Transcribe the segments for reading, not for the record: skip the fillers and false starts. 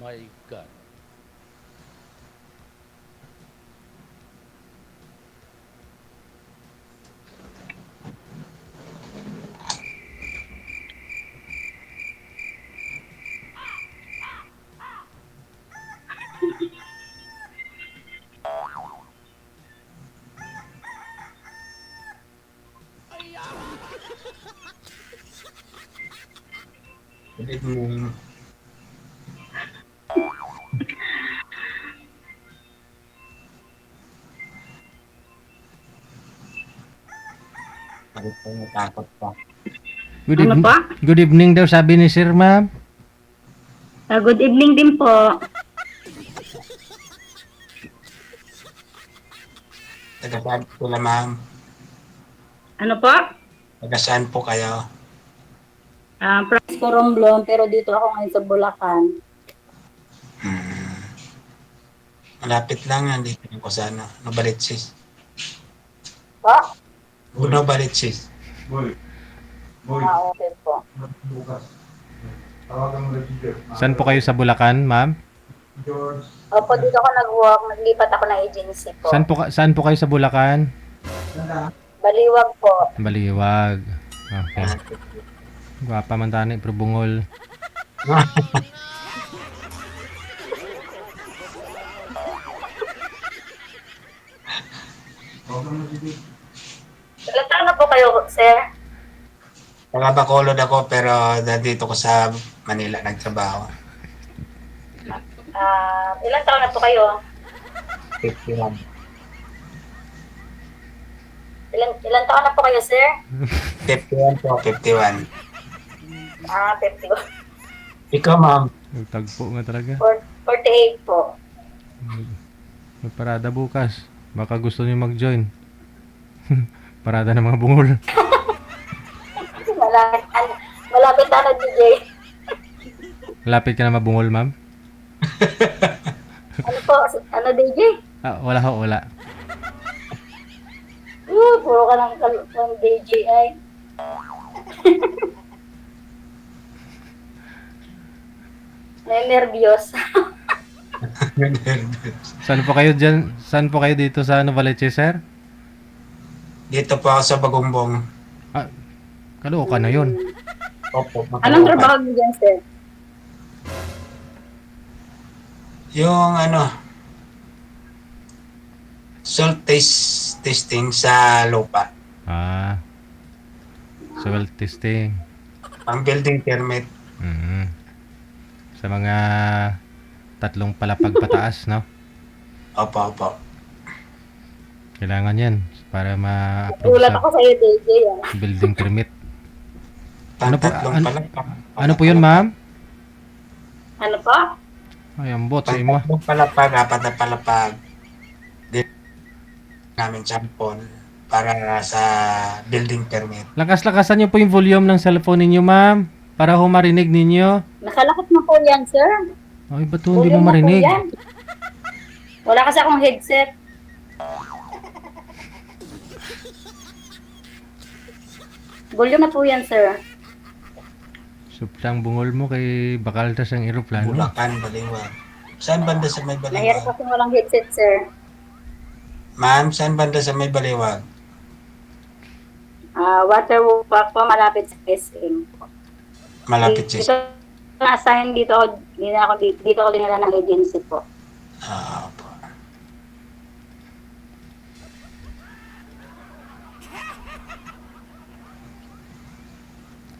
My God. Good evening. Bakit po natakot pa? Ano pa? Good evening daw sabi ni Sir, ma'am. Good evening din po. Taga saan po sila, ma'am? Ano po? Taga saan po kayo? Francisco Romblon, pero dito ako ngayon sa Bulacan. Malapit lang, nandito ako sa Novaliches. Po? Novaliches. Okay po. Saan po kayo sa Bulacan, ma'am? Opo, dito ako nag-work. Naglipat ako ng agency po. Saan po kayo sa Bulacan? Baliwag po. Baliwag. Okay. Gwapa man tani, pero bungol. Ilan taon na po kayo, sir? Taga Bacolod ako pero nandito ko sa Manila nagtrabaho. Ilan taon na po kayo? 51. Ilan taon na po kayo, sir? 51 po, 51. 50. Ikaw, ma'am. Tagpo nga talaga. 48 po. May parada bukas. Baka gusto niyo mag-join. Parada ng mga bungol. Malapit na DJ. Lapit ka na mabungol, ma'am? Ano po? Ano DJ? Wala ho, wala. Puro ka ng DJ ay. Nervyos. Saan po kayo dyan? Saan po kayo dito sa Novaliches, sir? Dito po ako sa Bagumbong. Caloocan na yun. Opo. Anong trabaho niyo dyan, sir? Yung salt testing sa lupa. Soil testing. Ang building permit. Sa mga 3 palapag pataas, no? Opo. Kailangan yan para ma-approve Ulat sa ako sa iyo, DJ. building permit. Ano po, Tatlong palapag. Ano po yun, ma'am? Ano po? Ay, ang bot sa imo. Tatlong palapag, 4 na palapag. Dito namin sample para sa building permit. Lakas-lakasan niyo po yung volume ng cellphone ninyo, ma'am. Para ho marinig ninyo. Nakalakot na po yan, sir. Ay, ba't ho hindi Volume mo na po marinig? yan. Wala kasi akong headset. Volume na po yan, sir. Sobrang bungol mo kay bakaltas ang eroplano. Bulacan, Baliwag. Saan banda sa may Mahirap Baliwag? kasi walang headset, sir. Ma'am, saan banda sa may Baliwag? Waterwalk Park po, malapit sa SM. Malapit Dito sa... na-assign dito ako dinala ng agency po. Opo.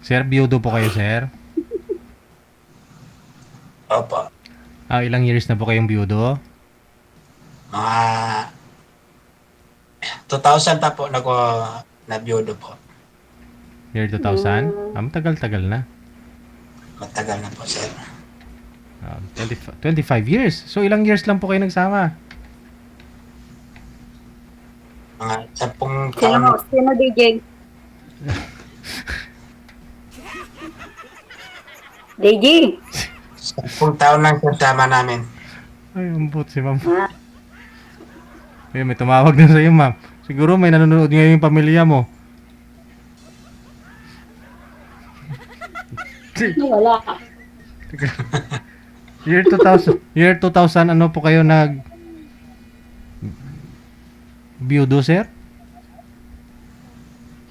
Sir, biyudo po kayo, sir? Opo. Ilang years na po kayong biyudo? Mga 2000 pa po na-biyudo po. Year 2000? Matagal-tagal na. Matagal na po, sir. 25 years. So, ilang years lang po kayo nagsama? Mga 10 taon. Sino DJ? DJ? 10 taon lang kasama namin. Ay, ang bot si ma'am. Ay, may tumawag na sa'yo, ma'am. Siguro may nanonood ngayon yung pamilya mo. Wala. Year 2000 ano po kayo nag biyudo, sir?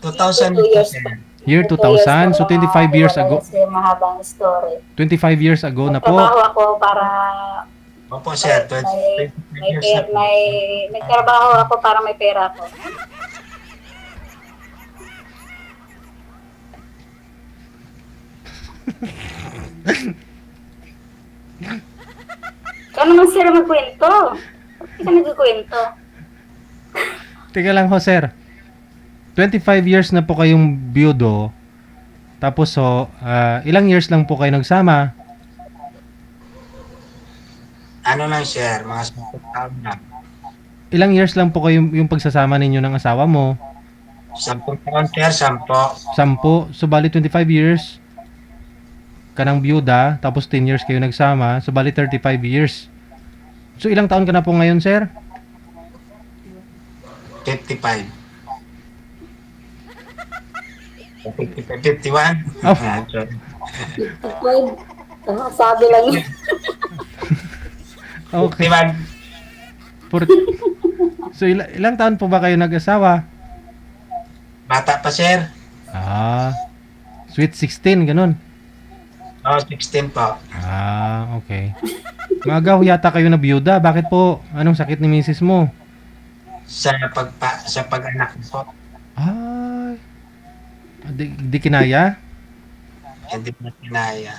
2000 2 years sir. pa. Year 2 years 2000, so pa 25 years ago. Kasi mahabang story. 25 years ago na po. Nagtrabaho ako para Opo sir, 25 years na po. nagtrabaho ako para may pera ako. Ikaw naman sir magkwento. Bakit ka nagkukwento? Teka lang ho, sir. 25 years na po kayong biyudo. Tapos so, ilang years lang po kayo nagsama? Ano lang sir, mga 10 taon na. Ilang years lang po kayo yung pagsasama ninyo ng asawa mo? 10 taon sir, 10. 10. So, bali 25 years ka ng biyuda, tapos 10 years kayo nagsama. So, bali 35 years. So, ilang taon ka na po ngayon, sir? 55. 51. Oh. Sorry. Sabi lang yun. Okay. 51. So, ilang taon po ba kayo nag-asawa? Bata pa sir. Sweet 16, ganun. 16 po. Okay. Magaw yata kayo na biyuda. Bakit po? Anong sakit ni misis mo? Sa pag-anak po. Ay. Di kinaya? Hindi na kinaya.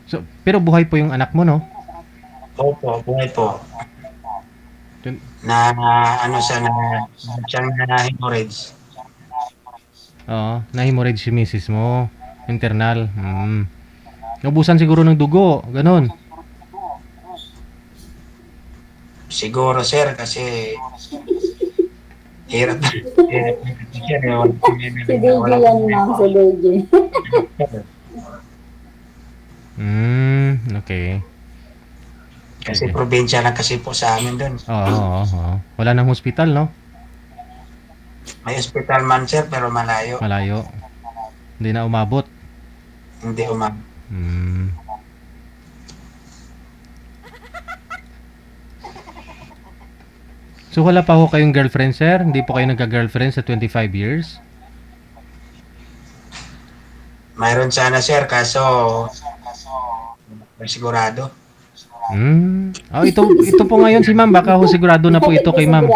So, pero buhay po yung anak mo, no? Opo, buhay po. Na ano siya na hemorrhage. Oo, na-hemorrhage si misis mo. Internal. Naubusan siguro ng dugo. Ganon. Siguro sir kasi hirap. Hirap sir. Si DJ yan ma'am, si DJ. Okay. Kasi probinsya lang kasi po sa amin doon. Oo. Wala nang hospital, no? May hospital man sir pero malayo. Malayo. Hindi na umabot. Hindi umam. So wala pa ho kayong girlfriend, sir? Hindi po kayo nagka-girlfriend sa 25 years? Mayroon sana sir kaso may sigurado. Ito po ngayon si ma'am. Baka ho sigurado na po ito kay ma'am.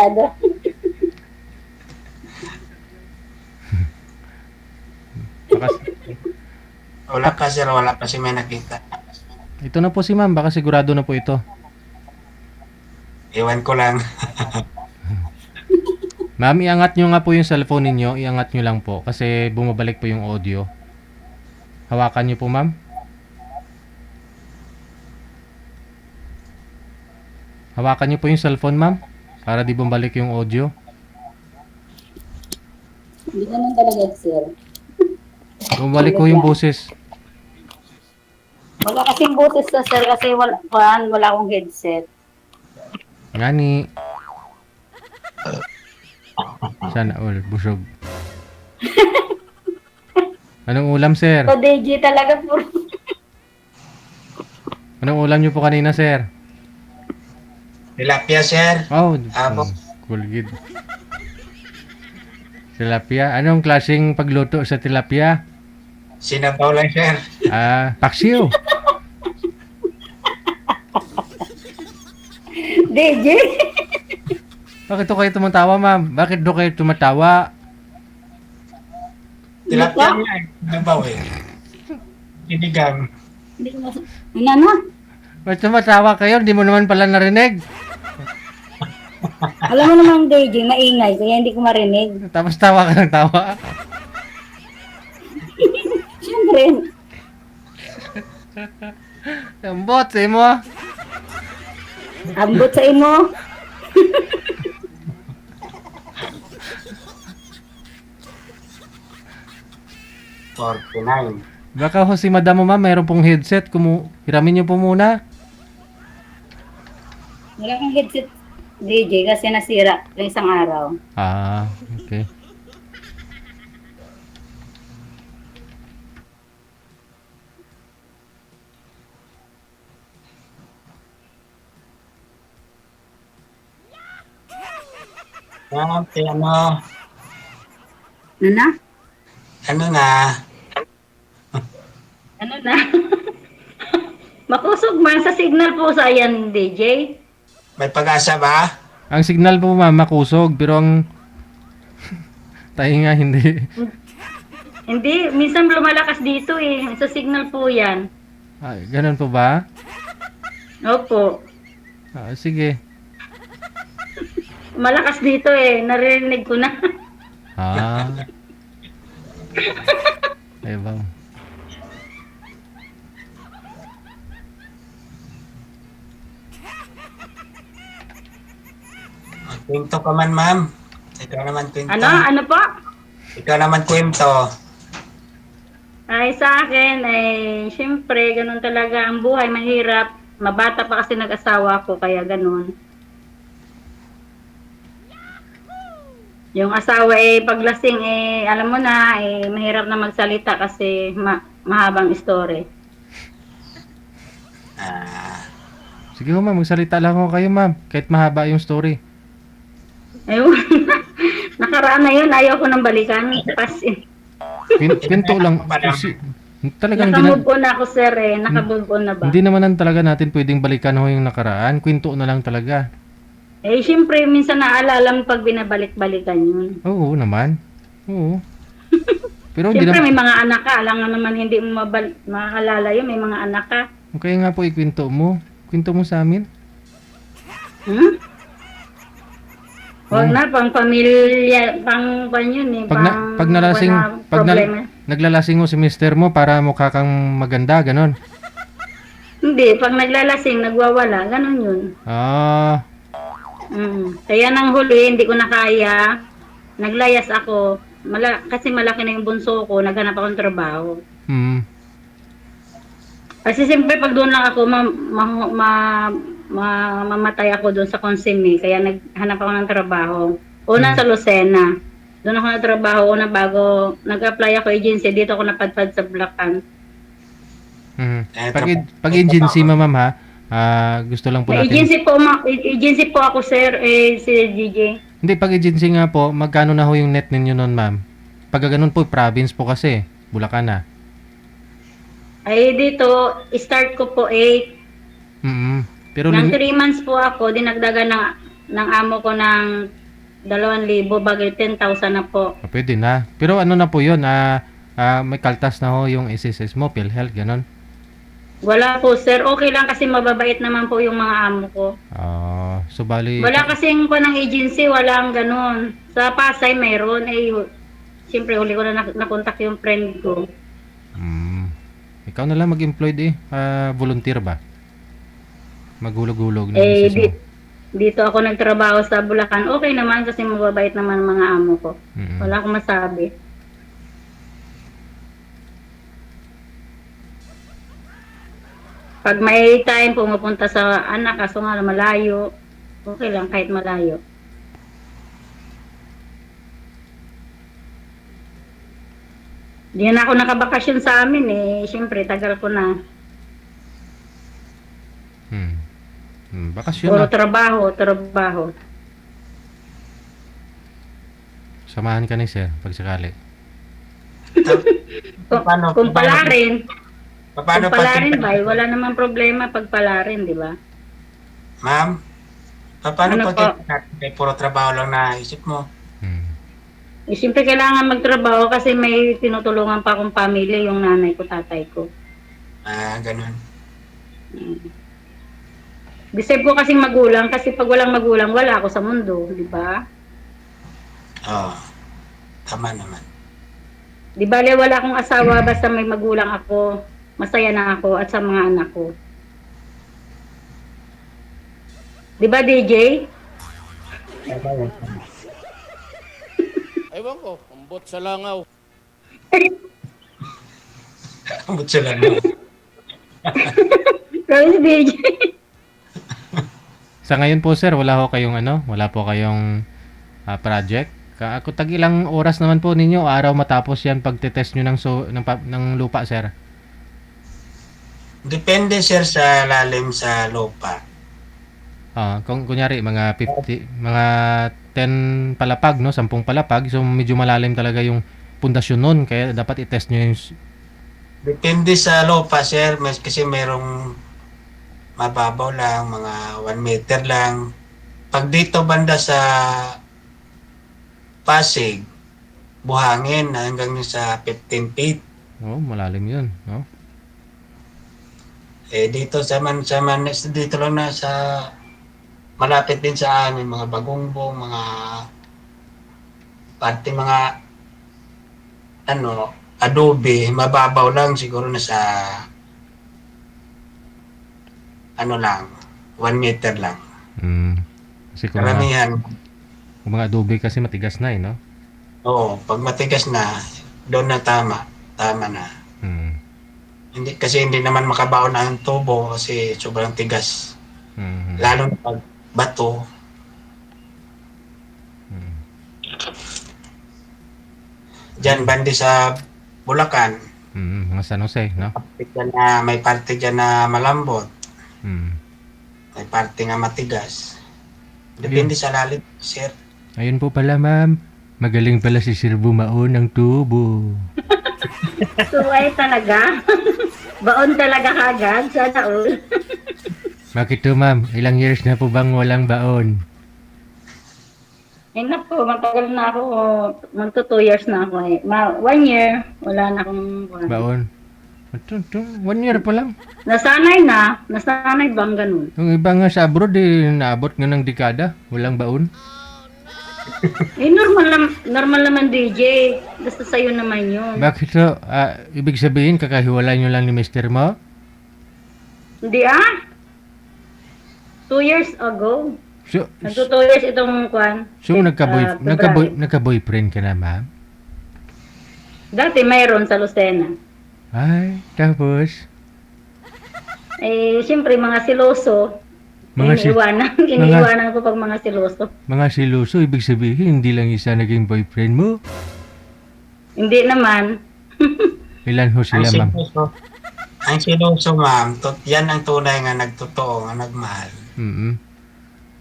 Wala pa sir, wala pa si may nakita. Ito na po si ma'am. Baka sigurado na po ito. Iwan ko lang. Ma'am, iangat nyo nga po yung cellphone ninyo. Iangat nyo lang po. Kasi bumabalik po yung audio. Hawakan nyo po, ma'am. Hawakan nyo po yung cellphone, ma'am. Para di bumabalik yung audio. Hindi naman talaga, sir. Bumabalik po yung boses. Wala kasing butis sa sir kasi wala akong headset. Ngani. Sana all. Busog. Anong ulam, sir? So, DJ talaga po. Anong ulam nyo po kanina, sir? Tilapia sir. Apo. Cool gid. Tilapia. Anong klaseng pagluto sa tilapia? Sinabaw lang sir. Paksiw. DJ? Bakit to kayo tumatawa, ma'am? Bakit do kayo tumatawa? Tilapia niya eh. Sinabaw eh. Sinigang. Hindi mo. Ano? Bakit tumatawa kayo? Hindi mo naman pala narinig. Alam mo naman, DJ, maingay, kaya hindi ko marinig. Tapos tawa ka ng tawa. Siyempre. Ambot sa mo. Ambot sa imo. $49. Baka ho si madam mo, ma'am, mayroon pong headset. Hiramin niyo po muna. Wala kang headset, DJ, kasi nasira ng isang araw. Okay. Ano, Ano na? ano na, Ano na? Makusog man sa signal po sa yan, DJ. may pag-asa ba? Ang signal po ma'am makusog, pero ang tayo nga hindi. Hindi, minsan lumalakas dito eh. Sa signal po yan. Ay, ganun po ba? Opo. Sige. Malakas dito eh. Narinig ko na. Ah. Ewan. Kwento ka man, ma'am. Ikaw naman kwento. Ano? Ano po? Ikaw naman kwento. Ay, sa akin, syempre, ganun talaga ang buhay, mahirap. Mabata pa kasi nag-asawa ko, kaya ganun. Yung asawa paglasing alam mo na, mahirap na magsalita kasi mahabang story. Ah, Sige ho ma'am, magsalita lang ho kayo ma'am. Kahit mahaba yung story. Ayun. Nakaraan na yun, ayaw ko nang balikan. Kwento lang. Talagang Nakamove on ako, sir Nakamove on na ba? hindi naman talaga natin pwedeng balikan ho yung nakaraan. Kwento na lang talaga. Syempre, minsan naalala mo pag binabalik-balikan yun. Oo naman. Oo. Pero hindi Siyempre, naman. may mga anak ka. Alam nga naman, hindi mo maalala yun. May mga anak ka. Kaya nga po ikwento mo. Kwento mo sa amin. Hmm? Huwag na, pang pamilya, pang yun Pag nalasing, problema. naglalasing mo si mister mo para mukha kang maganda, ganon. Hindi, pag naglalasing, nagwawala. Ganon yun. Ah, Kaya nang huli, hindi ko na kaya. Naglayas ako. Kasi malaki na yung bunso ko. Naghanap akong trabaho. Kasi siyempre pag doon lang ako, mamatay ako doon sa Consimi. Kaya naghanap ako ng trabaho. Una sa Lucena. Doon ako nagtrabaho una bago nag-apply ako agency. Dito ako napadpad sa Bulacan. Pag agency ma'am ha, gusto lang po natin. Agency po ako, sir, si DJ. Hindi, pag agency nga po, magkano na ho yung net ninyo noon ma'am? Pag ganun po, province po kasi, Bulacan na. Dito, start ko po 8. Pero Nang 3 months po ako, dinagdagan ng amo ko ng 2,000, bagay 10,000 na po. Pwede na. Pero ano na po yun, may kaltas na ho yung SSS mo, PhilHealth, ganon. Wala po, sir. Okay lang kasi mababait naman po yung mga amo ko. So bali... Wala kasing ko ng agency, walang ganun. Sa Pasay mayroon. Siyempre, huli ko na nakontak yung friend ko. Ikaw na lang mag-employed volunteer ba? Maghulog-hulog na business mo. Dito ako nagtrabaho sa Bulacan. Okay naman kasi mababait naman ang mga amo ko. Wala akong masabi. Pag may time pumupunta sa anak, kaso nga malayo. Okay lang kahit malayo. Di na ako nakabakasyon sa amin Siyempre, tagal ko na. Bakasyon Puro na. trabaho. Samahan ka ni sir, pag sakali. Kung pala rin. Paano Kung pala rin ba, wala namang problema pag pala rin, di ba? Ma'am, paano Ano pag po? may puro trabaho lang naisip mo? Siyempre kailangan magtrabaho kasi may tinutulungan pa akong pamilya, yung nanay ko, tatay ko. Ganun. Deserve ko kasing magulang kasi pag walang magulang, wala ako sa mundo, di ba? Oo. Tama naman. Di ba, wala akong asawa basta may magulang ako. Masaya na ako at sa mga anak ko. Di ba, DJ? Ewan ko, umbot sa langaw. Ambot sila mo. Sabi si DJ. Sa ngayon po sir, wala po kayong project. Ako tag ilang oras naman po ninyo araw matapos yan pagte-test nyo ng lupa sir. Depende sir sa lalim sa lupa. Kung kunyari mga 10 10 palapag, no? 10 palapag. So, medyo malalim talaga yung pundasyon nun. Kaya dapat i-test nyo yung... Depende sa lupa, sir. Kasi merong mababaw lang, mga 1 meter lang. Pag dito banda sa Pasig, buhangin hanggang sa 15 feet. Oh, malalim yun, no? Dito dito lang na sa malapit din sa amin, mga Bagongbong, mga mga adobe, mababaw lang siguro na sa lang, 1 meter lang. Kasi kung Karamihan, mga adobe kasi matigas na, no? oo, pag matigas na, doon na tama na. Hindi naman makabaon ang tubo kasi sobrang tigas. Lalo na pag bato. Diyan bandi sa Bulacan. Mga San Jose, no? May parte dyan na malambot. May parte nga matigas. Depende sa lalim, sir. Ayun po pala, ma'am. Magaling pala si Sir bumaon ng tubo. Suway talaga. Baon talaga kagad. Sana all. Bakit to, ma'am? Ilang years na po bang walang baon? Eh naku, matagal na ako. Magto 2 years na ako eh. 1 year, wala na akong Baon? Ito, 1 year pa lang. Nasanay na. Nasanay bang ganun? Yung iba nga sa abroad, naabot nga ng dekada. Walang baon. Eh normal naman DJ. Basta sa'yo naman yun. Bakit to? Ibig sabihin, kakahiwalay nyo lang ni Mr. mo? Hindi 2 years ago. So, Nagto 2 years itong kwan. nagka-boyfriend ka na, ma'am? Dati mayroon sa Lucena. Ay, tapos? Eh, siyempre mga siloso. Iniiwanan ko pag mga siloso. Mga siloso, ibig sabihin, hindi lang isa naging boyfriend mo? Hindi naman. Ilan ho sila, ma'am? Ang siloso, ma'am, yan ang tunay nga nagtotoo, nga nagmahal.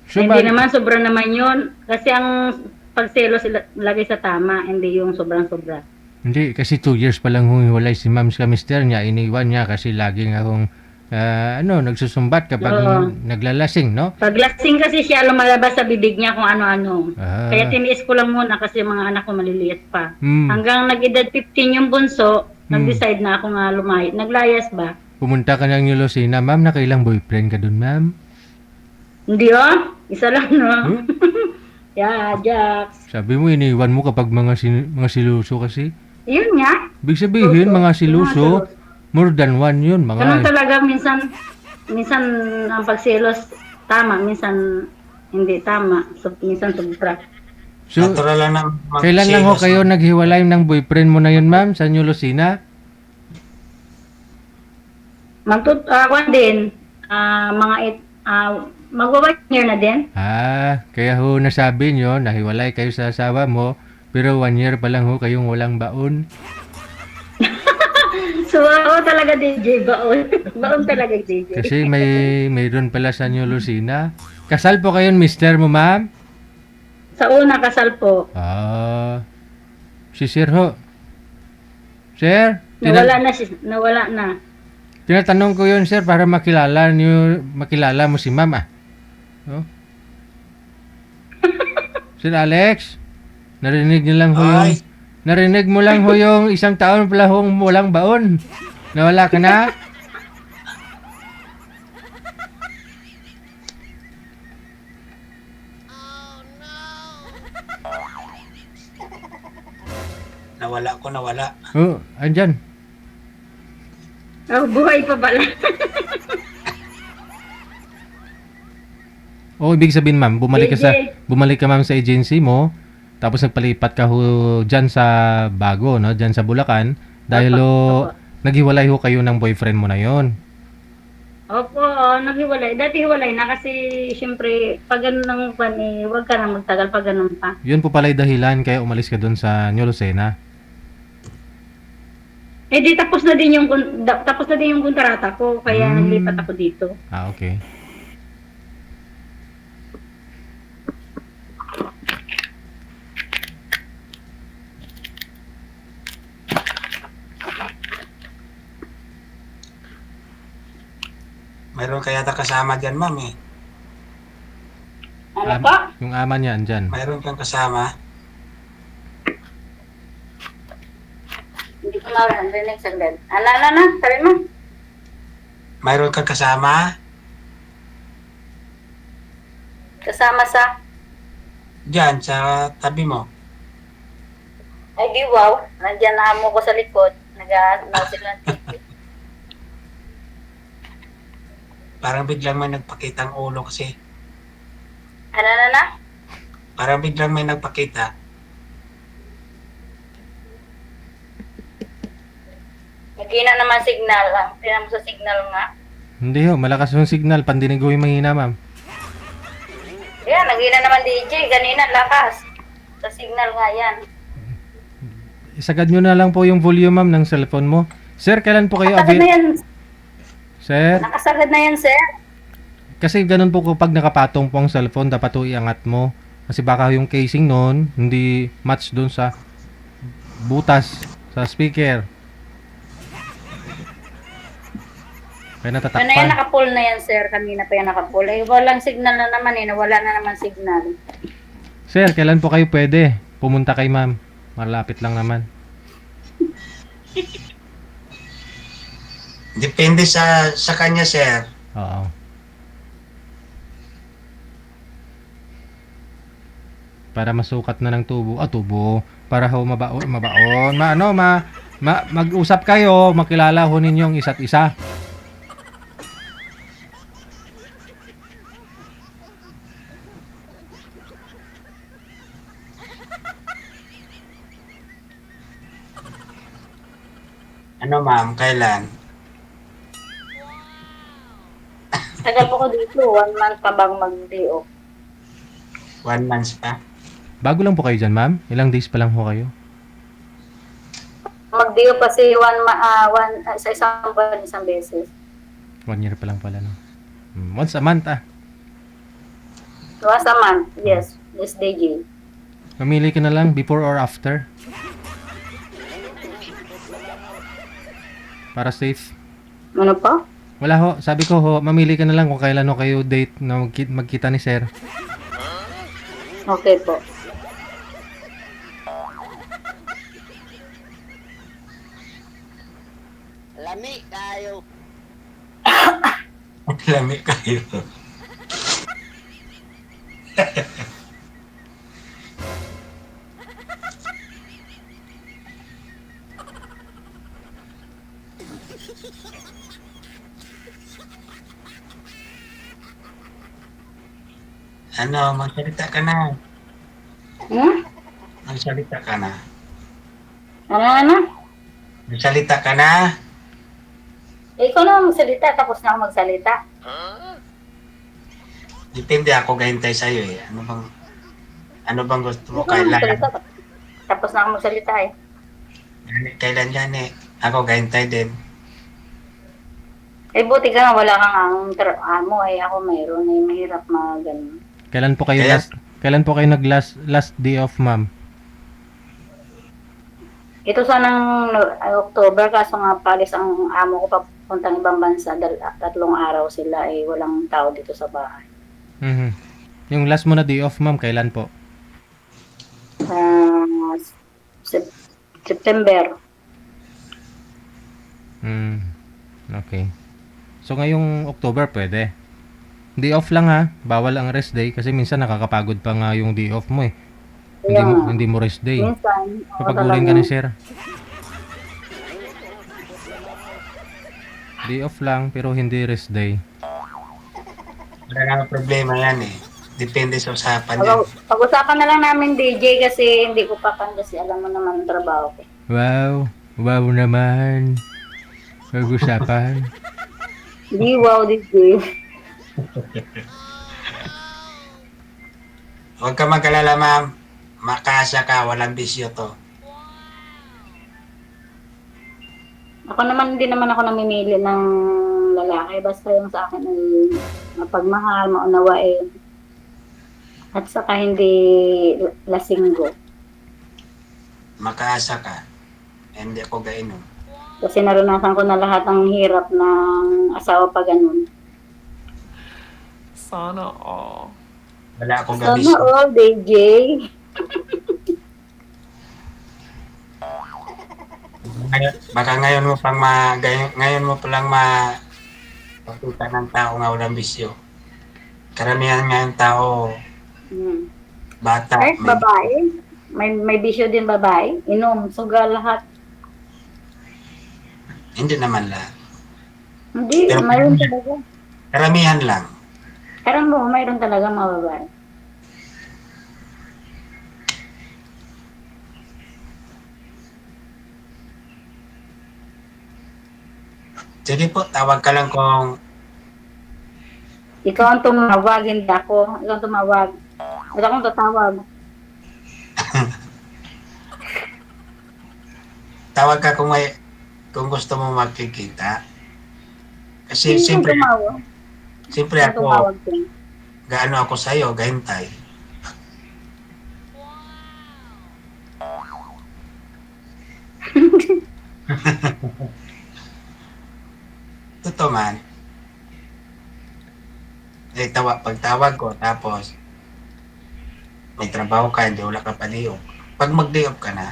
So, Hindi naman, sobra naman yun. Kasi ang pagselos lagi sa tama, hindi yung sobrang-sobra. Hindi, kasi 2 years pa lang humiwalay si ma'am sa mister niya. Iniwan niya kasi laging akong nagsusumbat kapag naglalasing, no? Paglasing kasi siya, lumalabas sa bibig niya kung ano-ano. Kaya tiniis ko lang muna kasi mga anak ko maliliit pa. Hanggang nag-edad 15 yung bunso, nag-decide na ako nga naglayas ba? Pumunta ka ng New Lucena, ma'am. Nakailang boyfriend ka dun, ma'am? Hindi isa lang, no? Yeah, Jax. Sabi mo, iniwan mo kapag mga siluso kasi. Yun nga. Ibig sabihin, mga siluso, more than 1 yun. Ganun talaga, minsan ang pagselos tama, minsan hindi tama. So, minsan sobra. So, natural lang kailan lang ho kayo naghiwalay ng boyfriend mo na yun, ma'am, sa New Lucena? Kwan din, magwa 1 year na din. Kaya ho nasabi nyo, nahiwalay kayo sa asawa mo, pero 1 year pa lang ho kayong walang baon. So, ako talaga DJ, baon. Baon talaga DJ. Kasi mayroon pala sa New Lucena. Kasal po kayo, mister mo, ma'am? Sa una, kasal po. Si Sir ho. Sir? Nawala na. Tinatanong ko yun, sir, para makilala mo si ma'am, No? Sir Alex? Narinig mo lang ho yung 1 taon pala hong walang baon. Nawala ka na? Nawala. Andyan. Buhay pa pala. Ibig sabihin, ma'am, bumalik ka ma'am sa agency mo, tapos nagpalipat ka ho dyan sa Bago, no? Dyan sa Bulacan, dahil naghiwalay ho kayo ng boyfriend mo na yon. Opo, naghiwalay. Dati hiwalay na kasi syempre pag ganun ng huwag ka na magtagal pag ganun pa. Yun po pala yung dahilan kaya umalis ka doon sa New Lucena. Di tapos na din yung kontrata ko kaya naglipat ako dito. Okay. Mayroon ka yata kasama dyan, ma'am eh. Ano po? Yung ama niya andyan. Mayroon kang kasama. Hindi ko marinig saglit. Ano na? Sabi mo? Mayroon kang kasama. Kasama sa... Dyan, sa tabi mo. Ay, di wow. Nandiyan na amo ko sa likod. Nag-ano sila ng TV. Parang biglang may nagpakitang ulo kasi. Ano na? Parang biglang may nagpakita. Nagkina naman signal lang. Tingnan mo sa signal nga. Hindi ho, malakas yung signal. Pandinig ko yung mahina, ma'am. Yan, nagkina naman DJ. Ganina, lakas. Sa signal nga yan. Isagad nyo na lang po yung volume, ma'am, ng cellphone mo. Sir, kailan po kayo Nakasagad na yan. Sir, Nakasagad na yan, sir. kasi ganun po kapag nakapatong po ang cellphone, dapat po iangat mo. Kasi baka yung casing nun, hindi match dun sa butas, sa speaker. Kaya Ano yan, natatakpan. nakapull na yan, sir. Kanina pa yan nakapull. Eh, walang signal na naman eh. Nawala na naman signal. Sir, kailan po kayo pwede pumunta kay ma'am? Malapit lang naman. Depende sa kanya, sir. Oo. Para masukat na ng tubo. Tubo. Para ho mabaon. Mag-usap kayo. Makilala ho ninyong isa't isa. Ano, ma'am? Kailan? Tagal po ko dito. 1 month pa bang mag-day off. 1 month pa? Bago lang po kayo dyan, ma'am? Ilang days pa lang ho kayo? Mag-day off kasi sa isang buwan, isang beses. 1 year pa lang pala, no? Once a month, Once a month, yes. This DJ. Mamili ka na lang before or after. Para safe. Ano pa? Wala ho. Sabi ko ho, mamili ka na lang kung kailan ho kayo date na magkita ni sir. Okay po. Lami tayo. Lami kayo. Ano, magsalita ka na. Hmm? Magsalita ka na. Ano? Magsalita ka na. Ikaw na magsalita, tapos na ako magsalita. Depende ako gahintay sa'yo eh. Ano bang gusto mo? Ikaw na magsalita, Kailan? tapos na ako magsalita eh. Kailan yan eh. Ako gahintay din. Eh, buti ka nga, wala kang amo eh. Ako mayroon eh. Mahirap ganun. Kailan po kayo Kaya- kailan po kayo last day off, ma'am? Ito sanang October, kaso nga palis ang amo ko papuntang ibang bansa. 3 araw sila eh. Walang tao dito sa bahay. Mhm. Yung last mo na day off, ma'am, kailan po? September. Okay. So ngayong October pwede. Day off lang ha. Bawal ang rest day kasi minsan nakakapagod pa nga yung day off mo eh. Kaya nga. Hindi mo rest day. Minsan, Papagurin ka ni sir. Day off lang pero hindi rest day. Wala namang problema yan eh. Depende sa usapan yan. Pag-usapan na lang namin DJ kasi hindi ko pa kasi alam mo naman ang trabaho ko. Wow. Wow naman. Pag-usapan. Hindi wow DJ. Huwag ka mag-alala, ma'am. Makasya ka, walang bisyo to. Ako naman, hindi naman ako namimili ng lalaki. Basta yung sa akin ay mapagmahal, maunawain. At saka hindi lasinggo. Makaasa ka. Hindi ako gainom. Kasi naranasan ko na lahat ng hirap ng asawa pa ganun. Sana all. Wala akong Sana gabis. all, DJ. Baka ngayon mo pang ngayon mo palang makita ng tao nga walang bisyo. Karamihan ngayon tao, Hmm. bata, Kahit babae, may bisyo din babae. Inom, suga lahat. hindi naman lahat. Hindi, Pero mayroon talaga. karamihan lang. Karang mo, mayroon talaga mga babae. Sige po, tawag ka lang kung Ikaw ang tumawag, hindi ako. Ikaw ang tumawag. At akong tatawag. tawag ka kung gusto mo magkikita. Kasi Sino ang tumawag? siyempre Ang tumawag ako, ko. gaano ako sa'yo, gahintay. Totoo man. Pagtawag ko, tapos may trabaho ka, hindi wala ka pa-day-off. Pag mag-day-off ka na,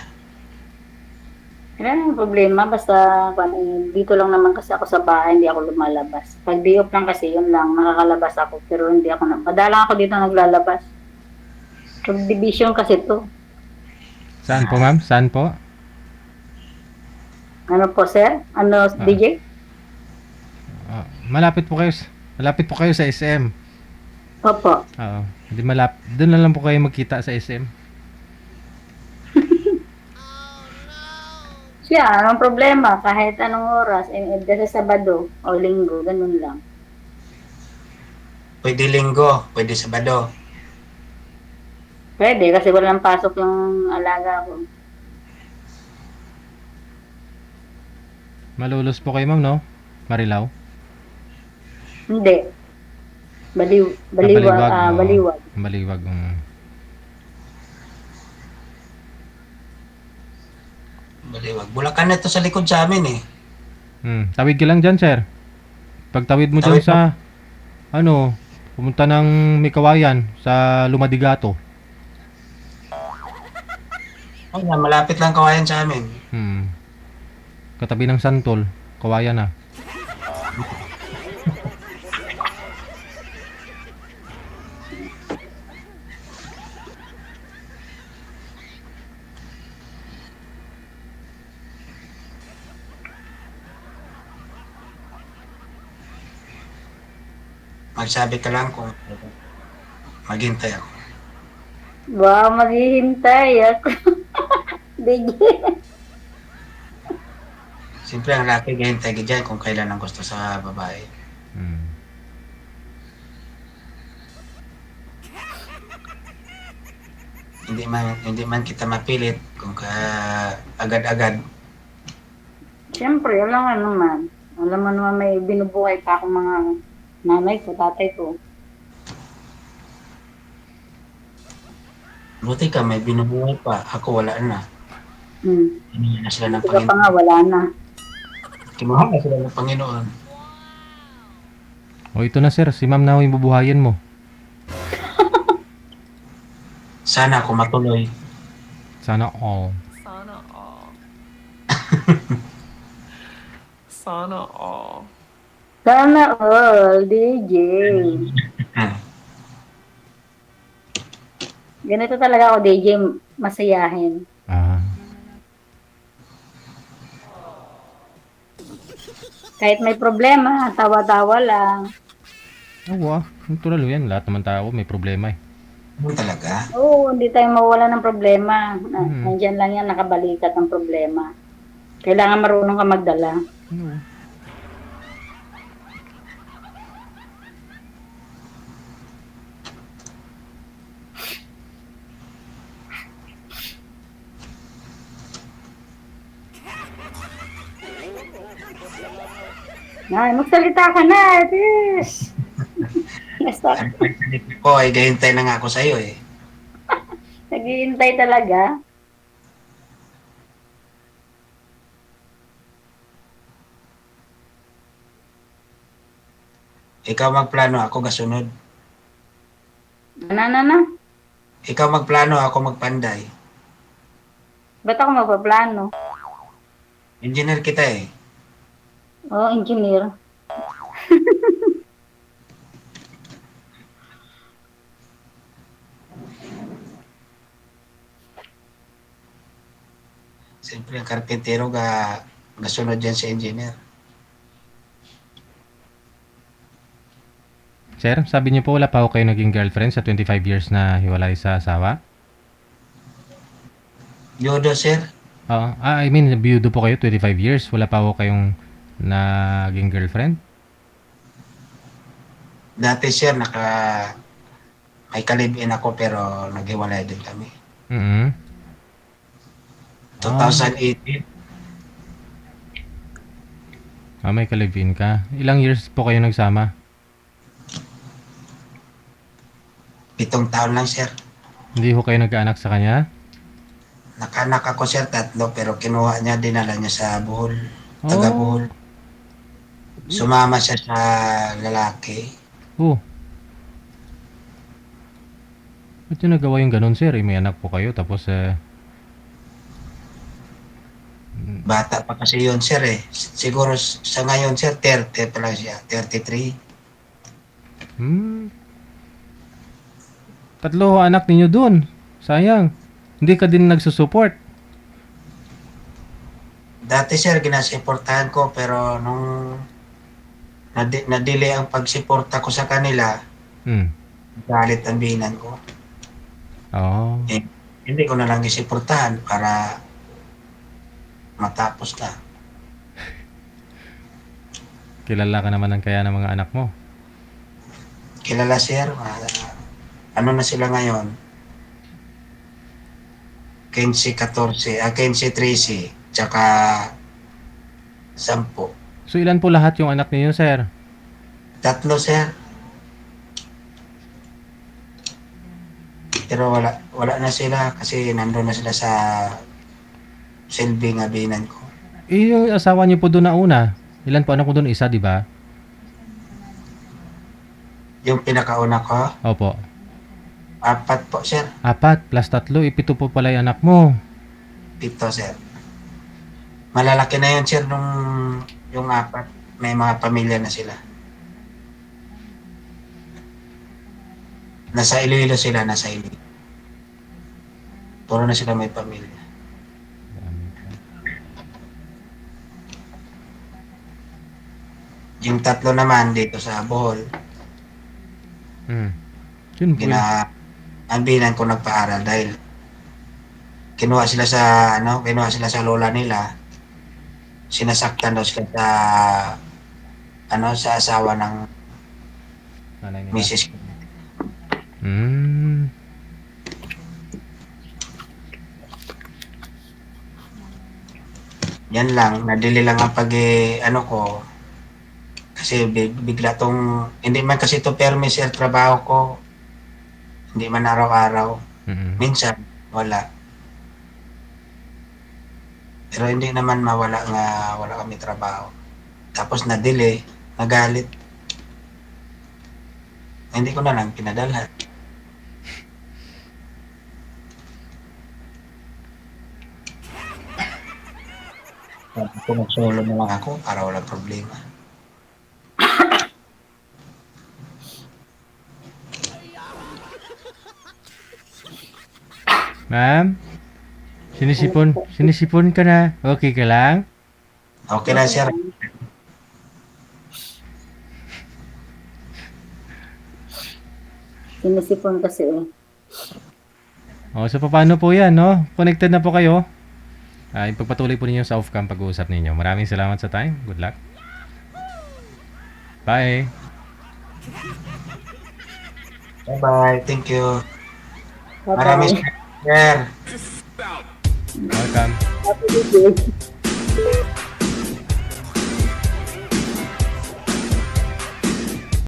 Wala nang problema. Basta dito lang naman kasi ako sa bahay, hindi ako lumalabas. Pag day off lang kasi, yun lang. Nakakalabas ako. Pero hindi ako madalang ako dito naglalabas. Subdivision kasi to. Saan po, ma'am? Saan po? Ano po, sir? Ano, DJ? Malapit po kayo sa SM. Opo. Oo. Hindi doon na lang po kayo magkita sa SM. Siya, anong problema? Kahit anong oras, kasi Sabado o Linggo, ganun lang. pwede linggo, pwede sabado. Pwede, kasi walang pasok yung alaga ko. Malulos po kayo, ma'am, no? Marilaw? Hindi. Baliwag. Oo. Baliwag. Baliwag. Baliwag. Bulacan na to sa likod sa amin eh. Tawid ka lang dyan, sir. Pagtawid mo dyan Tawid sa, pumunta ng Mikawayan sa Lumadigato. Ay, malapit lang kawayan sa amin. Katabi ng Santol, Kawayan na. Magsabi ka lang kung maghintay ako. Wow, maghihintay ako. DJ. Siyempre, ang laki hintay ka dyan kung kailan ang gusto sa babae. Hindi man kita mapilit kung agad-agad. Siyempre, alam nga naman. Alam mo naman may binubuhay pa akong mga nanay ko, tatay ko. Buti ka, may binubuhay pa. Ako wala na. Hindi na sila ng Sila pa Panginoon. nga, wala na. Kinuha na sila ng Panginoon. O ito na, sir. Si ma'am na yung bubuhayin mo. Sana ako matuloy. Sana all. Sana all. Sana all. Sana all, DJ. Ganito talaga ako, DJ, masayahin. Kahit may problema, tawa-tawa lang. Oo, natural yan. Lahat naman tao may problema eh. Talaga? Oo, hindi tayo mawala ng problema. Nandiyan lang yan, nakabalikat ang problema. Kailangan marunong ka magdala. Ay, magsalita ka na, Tis. Basta, Ko ay gahintay na nga ako sa'yo eh. naghihintay talaga. Ikaw magplano, ako kasunod. Na. Ikaw magplano, ako magpanday. Ba't ako magpaplano? Engineer kita eh. Oo, engineer. Siyempre, ang karpintero gasunod dyan sa engineer. Sir, sabi niyo po wala pa ho kayo naging girlfriend sa 25 years na hiwalay sa asawa? Yodo, sir. Oo. I mean, biyudo po kayo 25 years. Wala pa ho kayong naging girlfriend? Dati, sir, may kalibin ako pero naghiwalay din kami. Mm-hmm. 2018. May kalibin ka. Ilang years po kayo nagsama? 7 taon lang, sir. Hindi ho kayo nagkaanak sa kanya? Nakanak ako, sir, 3 pero kinuha niya, dinala niya sa Bohol. Taga Bohol. Sumama siya sa lalaki. Oh. Ba't yung nagawa yung ganun, sir? May anak po kayo, tapos Bata pa kasi yun, sir eh. Siguro sa ngayon, sir, 30 pa lang siya. 33. Tatlo anak ninyo dun. Sayang. Hindi ka din nagsusupport. Dati, sir, ginasuportahan ko pero nung nadili ang pagsuporta ko sa kanila, galit ang binan ko. Oo. Hindi ko na lang isuportahan para matapos na. Kilala ka naman ng kaya ng mga anak mo. Kilala, sir. Ano na sila ngayon? 15, 14, 15, 13, tsaka 10. So ilan po lahat yung anak ninyo, sir? 3, sir. Pero wala na sila kasi nandun na sila sa silbi nga binan ko. Yung asawa niyo po doon na una. Ilan po anak mo doon? Isa, di ba? Yung pinakauna ko, Opo. 4 po, sir. 4 plus 3, 7 po pala yung anak mo. 7, sir. Malalaki na yun, sir, nung yung 4. May mga pamilya na sila. Nasa Iloilo sila, nasa Iloilo. Puro na sila may pamilya. Yung 3 naman dito sa Bohol, Yun po. ang binan ko nagpaaral dahil kinuha sila sa lola nila. Sinasaktan daw sila sa asawa ng Nanay nila. misis ko. Yan lang, nadili lang ang ko. Kasi bigla tong, hindi man kasi to permis, sir, trabaho ko. Hindi man araw-araw. Minsan, wala. Pero hindi naman mawala nga wala kami trabaho. Tapos nadili, nagalit. Hindi ko na lang pinadalhan. Sabi ko, mag-solo na lang ako para walang problema. Ma'am? Sinisipon ka na. Okay ka lang? Okay na, sir. Sinisipon kasi So paano po yan, no? Connected na po kayo. Ipagpatuloy po ninyo sa off-cam pag-uusap ninyo. Maraming salamat sa time. Good luck. Bye. Bye-bye. Thank you. Bye-bye. Maraming salamat, sir. Welcome. Happy birthday.